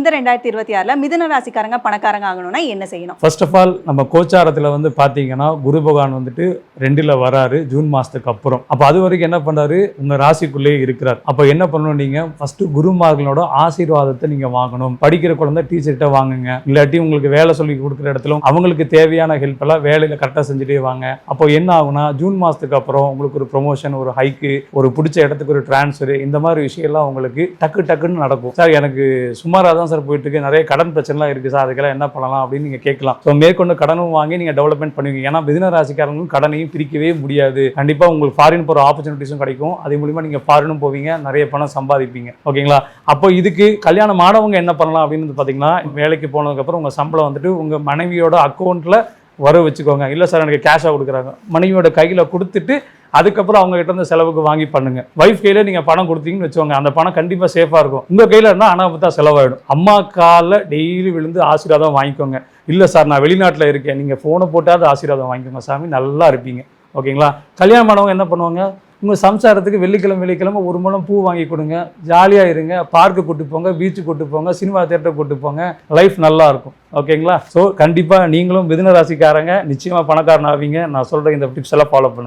இந்த 2026ல மிதுன ராசிக்காரங்க பணக்காரங்க ஆகணும்னா என்ன செய்யணும்? ஃபர்ஸ்ட் ஆஃப் ஆல் நம்ம கோச்சாரத்தில் வந்து பார்த்தீங்கன்னா குரு பகவான் வந்துட்டு 2ல் வராரு ஜூன் மாதத்துக்கு அப்புறம். அப்போ அது வரைக்கும் என்ன பண்ணுறாரு, உங்கள் ராசிக்குள்ளேயே இருக்கிறார். அப்போ என்ன பண்ணணும், நீங்கள் ஃபஸ்ட்டு குருமார்களோட ஆசீர்வாதத்தை நீங்கள் வாங்கணும். படிக்கிற குழந்தை டீச்சர்கிட்ட வாங்குங்க, இல்லாட்டி உங்களுக்கு வேலை சொல்லி கொடுக்குற இடத்துல அவங்களுக்கு தேவையான ஹெல்ப் எல்லாம் வேலையில் கரெக்டாக செஞ்சுட்டே வாங்க. அப்போ என்ன ஆகுனா ஜூன் மாதத்துக்கு அப்புறம் உங்களுக்கு ஒரு ப்ரொமோஷன், ஒரு ஹைக்கு, ஒரு பிடிச்ச இடத்துக்கு ஒரு டிரான்ஸ்ஃபர், இந்த மாதிரி விஷயம்லாம் உங்களுக்கு டக்குன்னு நடக்கும். சார் எனக்கு சுமாராக தான் சார் போயிட்டு இருக்கு, நிறைய கடன் பிரச்சனைலாம் இருக்குது சார், அதுக்கெல்லாம் என்ன பண்ணலாம் அப்படின்னு நீங்கள் கேட்கலாம். ஸோ மேற்கொண்டு கடனும் வாங்கி நீங்கள் டெவலப்மெண்ட் பண்ணுவீங்க. ஏன்னா மிதுன ராசிக்காரங்களும் கடனையும் பிரிக்கவே முடியாது. கண்டிப்பாக உங்களுக்கு ஃபாரின் போகிற ஆப்பர்ச்சுனிட்டிஸும் கிடைக்கும். அதே மூலிமா நீங்கள் ஃபாரினும் போவீங்க, நிறைய பணம் சம்பாதிப்பீங்க. ஓகேங்களா? அப்போ இதுக்கு கல்யாணம் ஆனவங்க என்ன பண்ணலாம் அப்படின்னு பார்த்தீங்கன்னா, வேலைக்கு போனதுக்கப்புறம் உங்கள் சம்பளம் வந்துட்டு உங்கள் மனைவியோட அக்கௌண்ட்டில் வர வச்சுக்கோங்க. இல்லை சார் எனக்கு கேஷாக கொடுக்குறாங்க, மனைவியோட கையில் கொடுத்துட்டு அதுக்கப்புறம் அவங்க கிட்ட இருந்து செலவுக்கு வாங்கி பண்ணுங்க. வைஃப் கையில் நீங்கள் பணம் கொடுத்தீங்கன்னு வச்சுக்கோங்க, அந்த பணம் கண்டிப்பாக சேஃபாக இருக்கும். உங்கள் கையில் இருந்தால் அனாபத்தா செலவாயிடும். அம்மா காலில் டெய்லி விழுந்து ஆசீர்வாதம் வாங்கிக்கோங்க. இல்லை சார் நான் வெளிநாட்டில் இருக்கேன், நீங்கள் ஃபோனை போட்டாவது ஆசீர்வாதம் வாங்கிக்கோங்க சாமி, நல்லா இருப்பீங்க. ஓகேங்களா? கல்யாணம் ஆனவங்க என்ன பண்ணுவாங்க, உங்கள் சம்சாரத்துக்கு வெள்ளிக்கிழமை ஒரு முழம் பூ வாங்கி கொடுங்க, ஜாலியாக இருங்க, பார்க்கு கூட்டு போங்க, பீச்சு கூட்டு போங்க, சினிமா தியேட்டர் கூட்டு போங்க, லைஃப் நல்லா இருக்கும். ஓகேங்களா? ஸோ கண்டிப்பாக நீங்களும் மிதுன ராசிக்காரங்க நிச்சயமாக பணக்காரன் ஆவீங்க. நான் சொல்கிற இந்த டிப்ஸ் எல்லாம் ஃபாலோ பண்ணுங்க.